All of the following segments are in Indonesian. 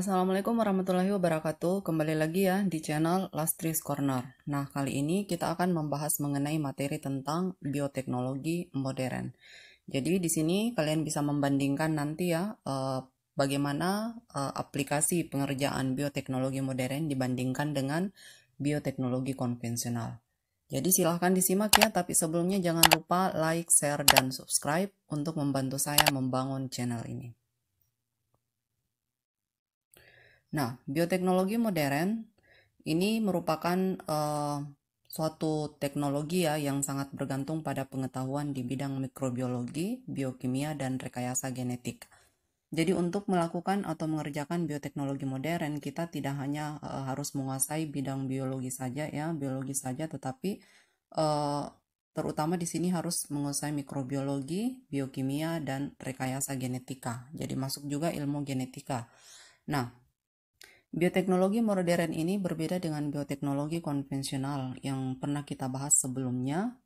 Assalamualaikum warahmatullahi wabarakatuh. Kembali lagi ya di channel Lastris Corner. Nah, kali ini kita akan membahas mengenai materi tentang bioteknologi modern. Jadi di sini kalian bisa membandingkan nanti ya bagaimana aplikasi pengerjaan bioteknologi modern dibandingkan dengan bioteknologi konvensional. Jadi silahkan disimak ya, tapi sebelumnya jangan lupa like, share, dan subscribe untuk membantu saya membangun channel ini. Nah, bioteknologi modern ini merupakan suatu teknologi ya yang sangat bergantung pada pengetahuan di bidang mikrobiologi, biokimia, dan rekayasa genetik. Jadi untuk melakukan atau mengerjakan bioteknologi modern, kita tidak hanya harus menguasai bidang biologi saja ya, tetapi terutama di sini harus menguasai mikrobiologi, biokimia, dan rekayasa genetika. Jadi masuk juga ilmu genetika. Nah, bioteknologi modern ini berbeda dengan bioteknologi konvensional yang pernah kita bahas sebelumnya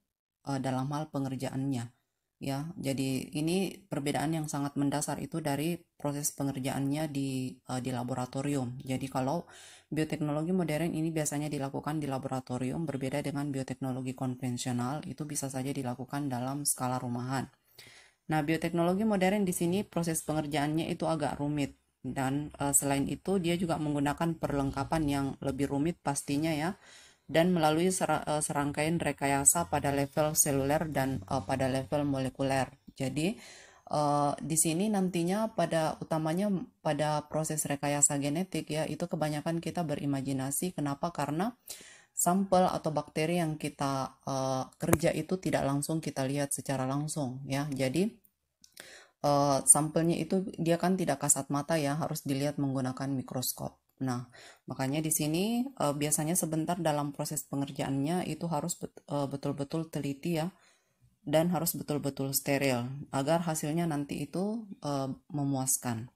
dalam hal pengerjaannya. Ya, jadi ini perbedaan yang sangat mendasar itu dari proses pengerjaannya di laboratorium. Jadi kalau bioteknologi modern ini biasanya dilakukan di laboratorium, berbeda dengan bioteknologi konvensional itu bisa saja dilakukan dalam skala rumahan. Nah, bioteknologi modern di sini proses pengerjaannya itu agak rumit. Dan selain itu dia juga menggunakan perlengkapan yang lebih rumit pastinya ya, dan melalui serangkaian rekayasa pada level seluler dan pada level molekuler. Jadi di sini nantinya utamanya pada proses rekayasa genetik ya, itu kebanyakan kita berimajinasi. Kenapa? Karena sampel atau bakteri yang kita kerja itu tidak langsung kita lihat secara langsung ya. Jadi sampelnya itu dia kan tidak kasat mata ya, harus dilihat menggunakan mikroskop. Nah, makanya di sini biasanya sebentar dalam proses pengerjaannya itu harus betul-betul teliti ya, dan harus betul-betul steril agar hasilnya nanti itu memuaskan.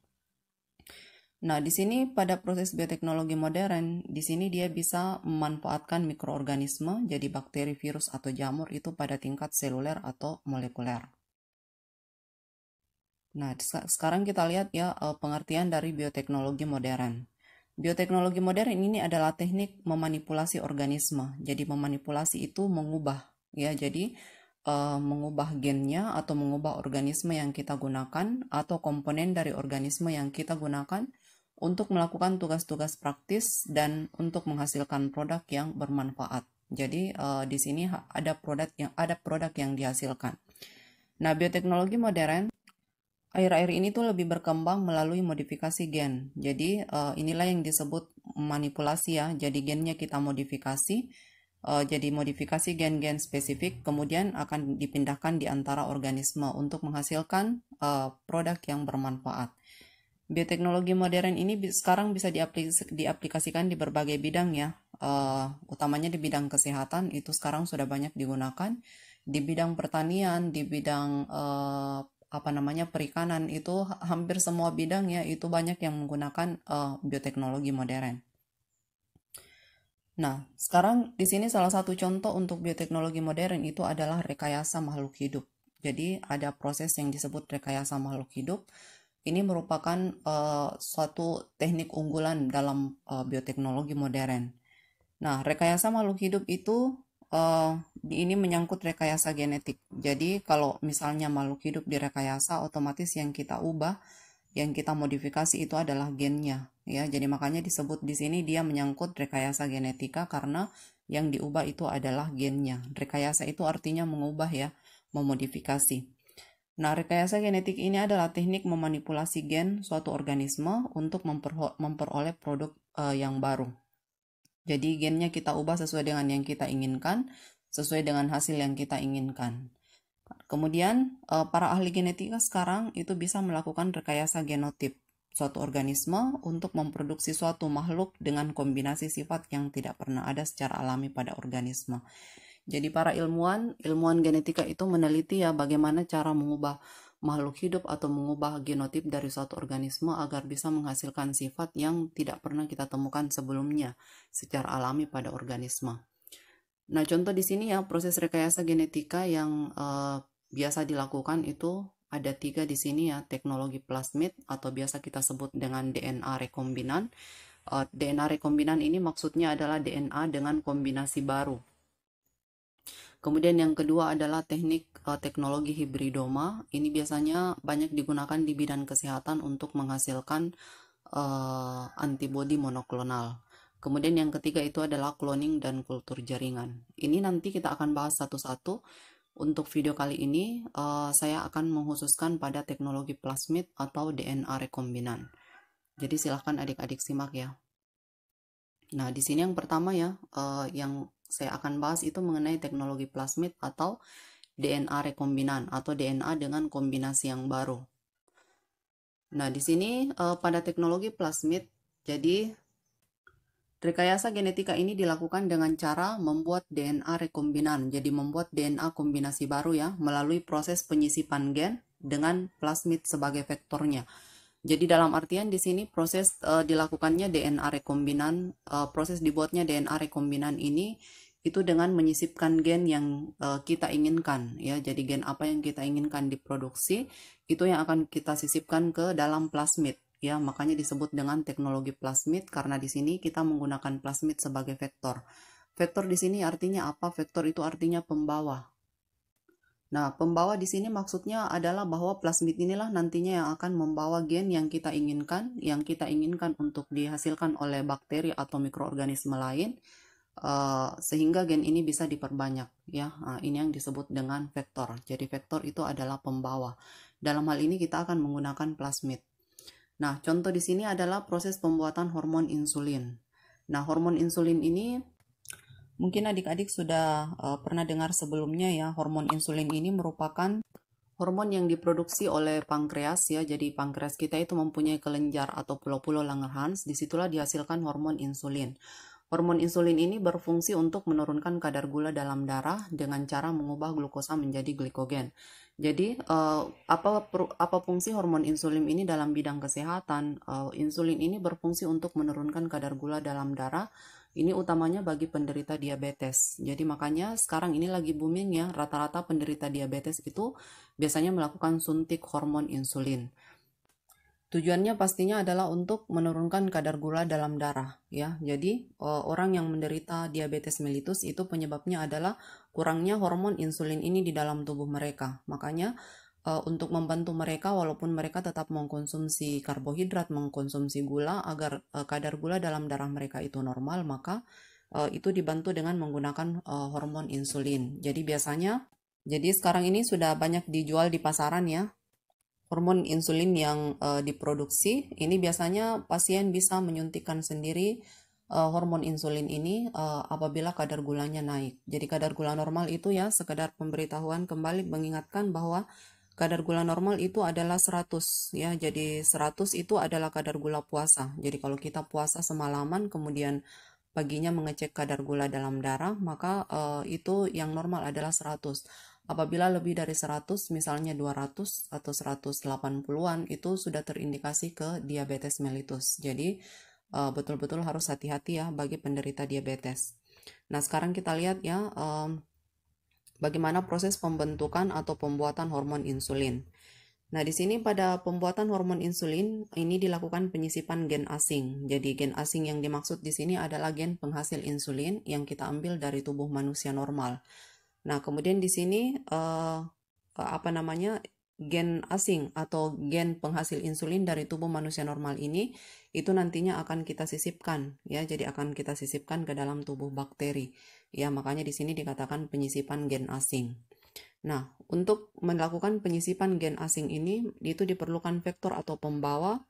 Nah, di sini pada proses bioteknologi modern, di sini dia bisa memanfaatkan mikroorganisme, jadi bakteri, virus, atau jamur itu pada tingkat seluler atau molekuler. Nah, sekarang kita lihat ya pengertian dari bioteknologi modern. Bioteknologi modern ini adalah teknik memanipulasi organisme. Jadi memanipulasi itu mengubah ya. Jadi mengubah gennya atau mengubah organisme yang kita gunakan atau komponen dari organisme yang kita gunakan untuk melakukan tugas-tugas praktis dan untuk menghasilkan produk yang bermanfaat. Jadi di sini ada produk yang dihasilkan. Nah, bioteknologi modern akhir-akhir ini tuh lebih berkembang melalui modifikasi gen. Jadi inilah yang disebut manipulasi ya. Jadi gennya kita modifikasi, jadi modifikasi gen-gen spesifik, kemudian akan dipindahkan di antara organisme untuk menghasilkan produk yang bermanfaat. Bioteknologi modern ini sekarang bisa diaplikasikan di berbagai bidang ya. Utamanya di bidang kesehatan itu sekarang sudah banyak digunakan. Di bidang pertanian, di bidang perikanan itu hampir semua bidang ya itu banyak yang menggunakan bioteknologi modern. Nah, sekarang di sini salah satu contoh untuk bioteknologi modern itu adalah rekayasa makhluk hidup. Jadi ada proses yang disebut rekayasa makhluk hidup. Ini merupakan suatu teknik unggulan dalam bioteknologi modern. Nah, rekayasa makhluk hidup itu ini menyangkut rekayasa genetik. Jadi kalau misalnya makhluk hidup direkayasa, otomatis yang kita ubah, yang kita modifikasi itu adalah gennya, ya. Jadi makanya disebut di sini dia menyangkut rekayasa genetika karena yang diubah itu adalah gennya. Rekayasa itu artinya mengubah ya, memodifikasi. Nah, rekayasa genetik ini adalah teknik memanipulasi gen suatu organisme untuk memperoleh produk yang baru. Jadi gennya kita ubah sesuai dengan yang kita inginkan, sesuai dengan hasil yang kita inginkan. Kemudian para ahli genetika sekarang itu bisa melakukan rekayasa genotip suatu organisme untuk memproduksi suatu makhluk dengan kombinasi sifat yang tidak pernah ada secara alami pada organisme. Jadi para ilmuwan genetika itu meneliti ya bagaimana cara mengubah makhluk hidup atau mengubah genotip dari suatu organisme agar bisa menghasilkan sifat yang tidak pernah kita temukan sebelumnya secara alami pada organisme. Nah, contoh di sini ya proses rekayasa genetika yang biasa dilakukan itu ada 3 di sini ya, teknologi plasmid atau biasa kita sebut dengan DNA rekombinan. DNA rekombinan ini maksudnya adalah DNA dengan kombinasi baru. Kemudian yang kedua adalah teknologi hibridoma. Ini biasanya banyak digunakan di bidang kesehatan untuk menghasilkan antibodi monoklonal. Kemudian yang ketiga itu adalah cloning dan kultur jaringan. Ini nanti kita akan bahas satu-satu. Untuk video kali ini saya akan mengkhususkan pada teknologi plasmid atau DNA rekombinan. Jadi silahkan adik-adik simak ya. Nah, di sini yang pertama ya, yang saya akan bahas itu mengenai teknologi plasmid atau DNA rekombinan atau DNA dengan kombinasi yang baru. Nah, di sini pada teknologi plasmid, jadi rekayasa genetika ini dilakukan dengan cara membuat DNA rekombinan, jadi membuat DNA kombinasi baru ya, melalui proses penyisipan gen dengan plasmid sebagai vektornya. Jadi dalam artian di sini proses dilakukannya DNA rekombinan, proses dibuatnya DNA rekombinan ini itu dengan menyisipkan gen yang kita inginkan ya. Jadi gen apa yang kita inginkan diproduksi itu yang akan kita sisipkan ke dalam plasmid ya. Makanya disebut dengan teknologi plasmid karena di sini kita menggunakan plasmid sebagai vektor. Vektor di sini artinya apa? Vektor itu artinya pembawa. Nah, pembawa di sini maksudnya adalah bahwa plasmid inilah nantinya yang akan membawa gen yang kita inginkan untuk dihasilkan oleh bakteri atau mikroorganisme lain, sehingga gen ini bisa diperbanyak ya. Nah, ini yang disebut dengan vektor. Jadi vektor itu adalah pembawa. Dalam hal ini kita akan menggunakan plasmid. Nah, contoh di sini adalah proses pembuatan hormon insulin. Nah, hormon insulin ini mungkin adik-adik sudah pernah dengar sebelumnya ya, hormon insulin ini merupakan hormon yang diproduksi oleh pankreas ya. Jadi pankreas kita itu mempunyai kelenjar atau pulau-pulau Langerhans, disitulah dihasilkan hormon insulin. Hormon insulin ini berfungsi untuk menurunkan kadar gula dalam darah dengan cara mengubah glukosa menjadi glikogen. Jadi apa fungsi hormon insulin ini dalam bidang kesehatan? Insulin ini berfungsi untuk menurunkan kadar gula dalam darah. Ini utamanya bagi penderita diabetes. Jadi makanya sekarang ini lagi booming ya, rata-rata penderita diabetes itu biasanya melakukan suntik hormon insulin. Tujuannya pastinya adalah untuk menurunkan kadar gula dalam darah ya. Jadi orang yang menderita diabetes mellitus itu penyebabnya adalah kurangnya hormon insulin ini di dalam tubuh mereka. Makanya untuk membantu mereka walaupun mereka tetap mengkonsumsi karbohidrat, mengkonsumsi gula agar kadar gula dalam darah mereka itu normal, maka itu dibantu dengan menggunakan hormon insulin. Jadi sekarang ini sudah banyak dijual di pasaran ya. Hormon insulin yang diproduksi, ini biasanya pasien bisa menyuntikkan sendiri hormon insulin ini apabila kadar gulanya naik. Jadi kadar gula normal itu ya, sekedar pemberitahuan kembali mengingatkan bahwa kadar gula normal itu adalah 100 ya. Jadi 100 itu adalah kadar gula puasa. Jadi kalau kita puasa semalaman kemudian paginya mengecek kadar gula dalam darah, maka itu yang normal adalah 100. Apabila lebih dari 100, misalnya 200 atau 180-an, itu sudah terindikasi ke diabetes mellitus. Jadi, betul-betul harus hati-hati ya bagi penderita diabetes. Nah, sekarang kita lihat ya, bagaimana proses pembentukan atau pembuatan hormon insulin. Nah, di sini pada pembuatan hormon insulin ini dilakukan penyisipan gen asing. Jadi gen asing yang dimaksud di sini adalah gen penghasil insulin yang kita ambil dari tubuh manusia normal. Nah, kemudian di sini gen asing atau gen penghasil insulin dari tubuh manusia normal ini itu nantinya akan kita sisipkan ya. Jadi akan kita sisipkan ke dalam tubuh bakteri. Ya, makanya di sini dikatakan penyisipan gen asing. Nah, untuk melakukan penyisipan gen asing ini itu diperlukan vektor atau pembawa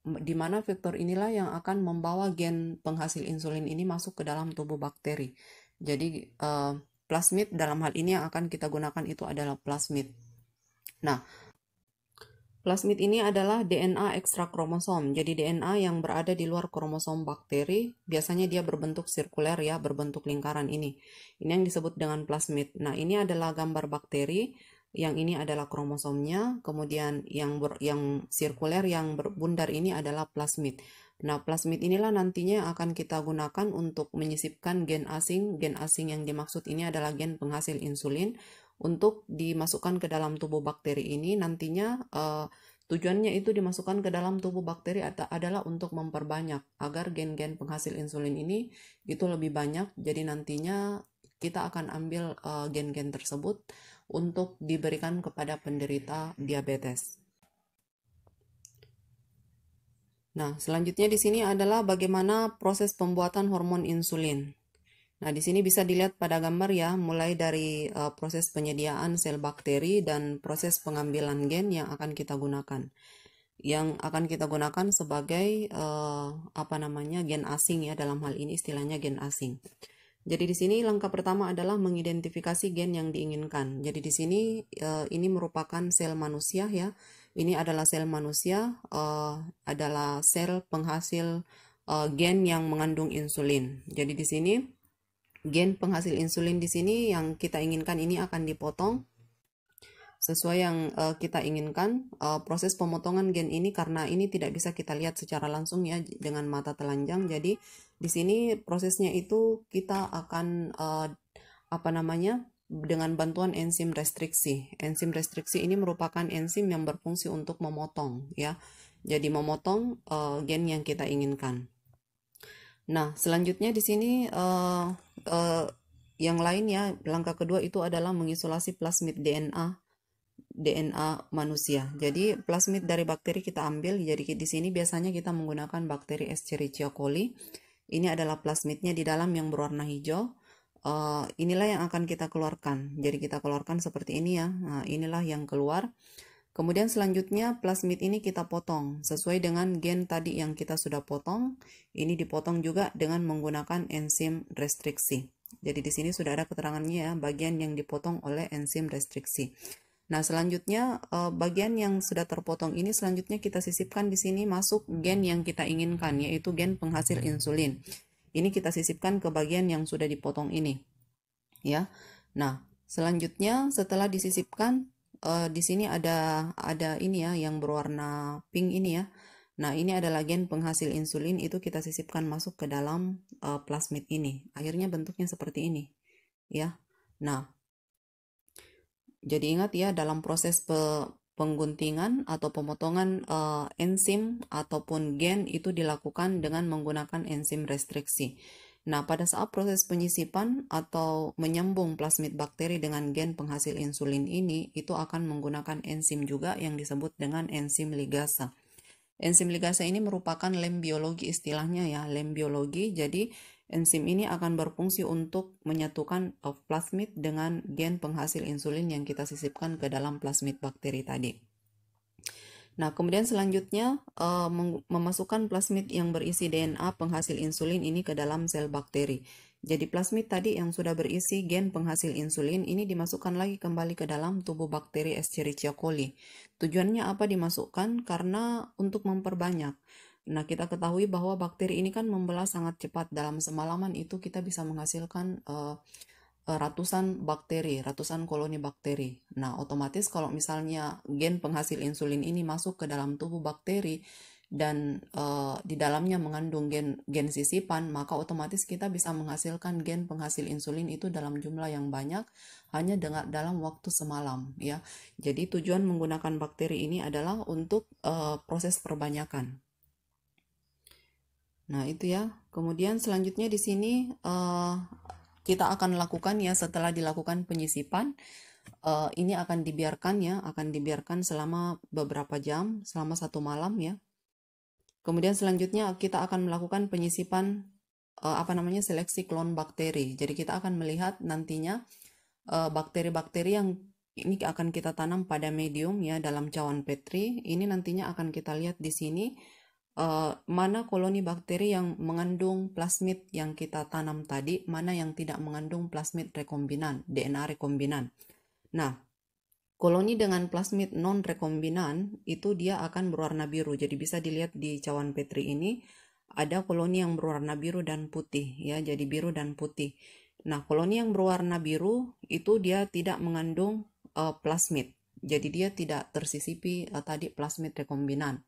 di mana vektor inilah yang akan membawa gen penghasil insulin ini masuk ke dalam tubuh bakteri. Jadi plasmid dalam hal ini yang akan kita gunakan itu adalah plasmid. Nah, plasmid ini adalah DNA ekstra kromosom. Jadi DNA yang berada di luar kromosom bakteri, biasanya dia berbentuk sirkuler ya, berbentuk lingkaran ini. Ini yang disebut dengan plasmid. Nah, ini adalah gambar bakteri, yang ini adalah kromosomnya, kemudian yang sirkuler yang berbundar ini adalah plasmid. Nah, plasmid inilah nantinya akan kita gunakan untuk menyisipkan gen asing. Gen asing yang dimaksud ini adalah gen penghasil insulin untuk dimasukkan ke dalam tubuh bakteri ini. Nantinya tujuannya itu dimasukkan ke dalam tubuh bakteri adalah untuk memperbanyak agar gen-gen penghasil insulin ini itu lebih banyak. Jadi nantinya kita akan ambil gen-gen tersebut untuk diberikan kepada penderita diabetes. Nah, selanjutnya di sini adalah bagaimana proses pembuatan hormon insulin. Nah, di sini bisa dilihat pada gambar ya, mulai dari proses penyediaan sel bakteri dan proses pengambilan gen yang akan kita gunakan. Yang akan kita gunakan sebagai gen asing ya, dalam hal ini istilahnya gen asing. Jadi di sini langkah pertama adalah mengidentifikasi gen yang diinginkan. Jadi di sini ini merupakan sel manusia ya. Ini adalah sel manusia, adalah sel penghasil gen yang mengandung insulin. Jadi di sini gen penghasil insulin di sini yang kita inginkan ini akan dipotong sesuai yang kita inginkan. Proses pemotongan gen ini karena ini tidak bisa kita lihat secara langsung ya dengan mata telanjang. Jadi di sini prosesnya itu kita akan dengan bantuan enzim restriksi. Enzim restriksi ini merupakan enzim yang berfungsi untuk memotong ya. Jadi memotong gen yang kita inginkan. Nah, selanjutnya di sini yang lain ya, langkah kedua itu adalah mengisolasi plasmid DNA manusia. Jadi plasmid dari bakteri kita ambil. Jadi di sini biasanya kita menggunakan bakteri Escherichia coli. Ini adalah plasmidnya di dalam yang berwarna hijau. Inilah yang akan kita keluarkan. Jadi kita keluarkan seperti ini ya. Nah, inilah yang keluar. Kemudian selanjutnya plasmid ini kita potong sesuai dengan gen tadi yang kita sudah potong. Ini dipotong juga dengan menggunakan enzim restriksi. Jadi di sini sudah ada keterangannya ya, bagian yang dipotong oleh enzim restriksi. Nah, selanjutnya bagian yang sudah terpotong ini selanjutnya kita sisipkan di sini masuk gen yang kita inginkan, yaitu gen penghasil insulin. Ini kita sisipkan ke bagian yang sudah dipotong ini. Ya. Nah, selanjutnya setelah disisipkan di sini ada ini ya yang berwarna pink ini ya. Nah, ini adalah gen penghasil insulin, itu kita sisipkan masuk ke dalam plasmid ini. Akhirnya bentuknya seperti ini. Ya. Nah, jadi ingat ya, dalam proses pengguntingan atau pemotongan enzim ataupun gen itu dilakukan dengan menggunakan enzim restriksi. Nah, pada saat proses penyisipan atau menyambung plasmid bakteri dengan gen penghasil insulin ini, itu akan menggunakan enzim juga yang disebut dengan enzim ligasa. Enzim ligasa ini merupakan lem biologi istilahnya ya, lem biologi. Jadi enzim ini akan berfungsi untuk menyatukan plasmid dengan gen penghasil insulin yang kita sisipkan ke dalam plasmid bakteri tadi. Nah, kemudian selanjutnya memasukkan plasmid yang berisi DNA penghasil insulin ini ke dalam sel bakteri. Jadi plasmid tadi yang sudah berisi gen penghasil insulin ini dimasukkan lagi kembali ke dalam tubuh bakteri Escherichia coli. Tujuannya apa dimasukkan? Karena untuk memperbanyak. Nah, kita ketahui bahwa bakteri ini kan membelah sangat cepat. Dalam semalaman itu kita bisa menghasilkan ratusan bakteri, ratusan koloni bakteri. Nah, otomatis kalau misalnya gen penghasil insulin ini masuk ke dalam tubuh bakteri dan di dalamnya mengandung gen sisipan, maka otomatis kita bisa menghasilkan gen penghasil insulin itu dalam jumlah yang banyak hanya dalam waktu semalam ya. Jadi tujuan menggunakan bakteri ini adalah untuk proses perbanyakan. Nah, itu ya. Kemudian selanjutnya di sini kita akan lakukan ya, setelah dilakukan penyisipan, ini akan dibiarkan selama beberapa jam, selama 1 malam ya. Kemudian selanjutnya kita akan melakukan penyisipan seleksi klon bakteri. Jadi kita akan melihat nantinya bakteri-bakteri yang ini akan kita tanam pada medium ya, dalam cawan Petri. Ini nantinya akan kita lihat di sini mana koloni bakteri yang mengandung plasmid yang kita tanam tadi, mana yang tidak mengandung plasmid rekombinan, DNA rekombinan. Nah, koloni dengan plasmid non-rekombinan itu dia akan berwarna biru. Jadi bisa dilihat di cawan Petri ini ada koloni yang berwarna biru dan putih ya, jadi biru dan putih. Nah, koloni yang berwarna biru itu dia tidak mengandung plasmid. Jadi dia tidak tersisipi tadi plasmid rekombinan.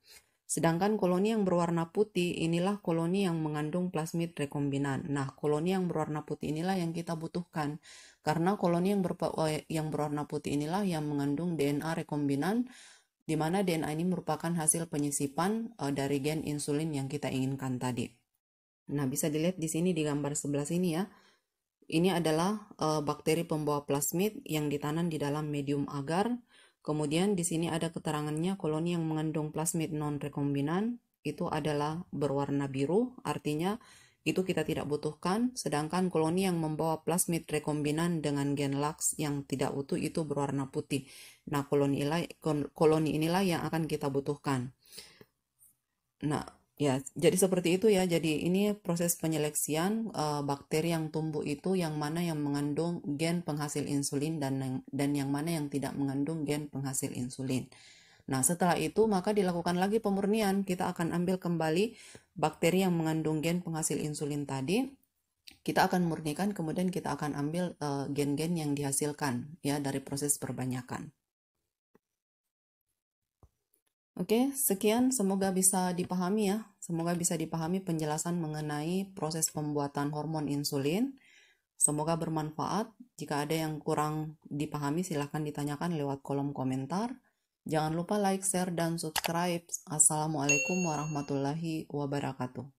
Sedangkan koloni yang berwarna putih inilah koloni yang mengandung plasmid rekombinan. Nah, koloni yang berwarna putih inilah yang kita butuhkan. Karena koloni yang berwarna putih inilah yang mengandung DNA rekombinan, di mana DNA ini merupakan hasil penyisipan dari gen insulin yang kita inginkan tadi. Nah, bisa dilihat di sini di gambar sebelah sini ya. Ini adalah bakteri pembawa plasmid yang ditanam di dalam medium agar. Kemudian di sini ada keterangannya koloni yang mengandung plasmid non-rekombinan itu adalah berwarna biru, artinya itu kita tidak butuhkan. Sedangkan koloni yang membawa plasmid rekombinan dengan gen LAX yang tidak utuh itu berwarna putih. Nah, koloni inilah yang akan kita butuhkan. Nah, ya, jadi seperti itu ya. Jadi ini proses penyeleksian bakteri yang tumbuh itu yang mana yang mengandung gen penghasil insulin dan yang mana yang tidak mengandung gen penghasil insulin. Nah, setelah itu maka dilakukan lagi pemurnian. Kita akan ambil kembali bakteri yang mengandung gen penghasil insulin tadi. Kita akan murnikan, kemudian kita akan ambil gen-gen yang dihasilkan ya dari proses perbanyakan. Oke, sekian. Semoga bisa dipahami ya. Semoga bisa dipahami penjelasan mengenai proses pembuatan hormon insulin. Semoga bermanfaat. Jika ada yang kurang dipahami, silahkan ditanyakan lewat kolom komentar. Jangan lupa like, share, dan subscribe. Assalamualaikum warahmatullahi wabarakatuh.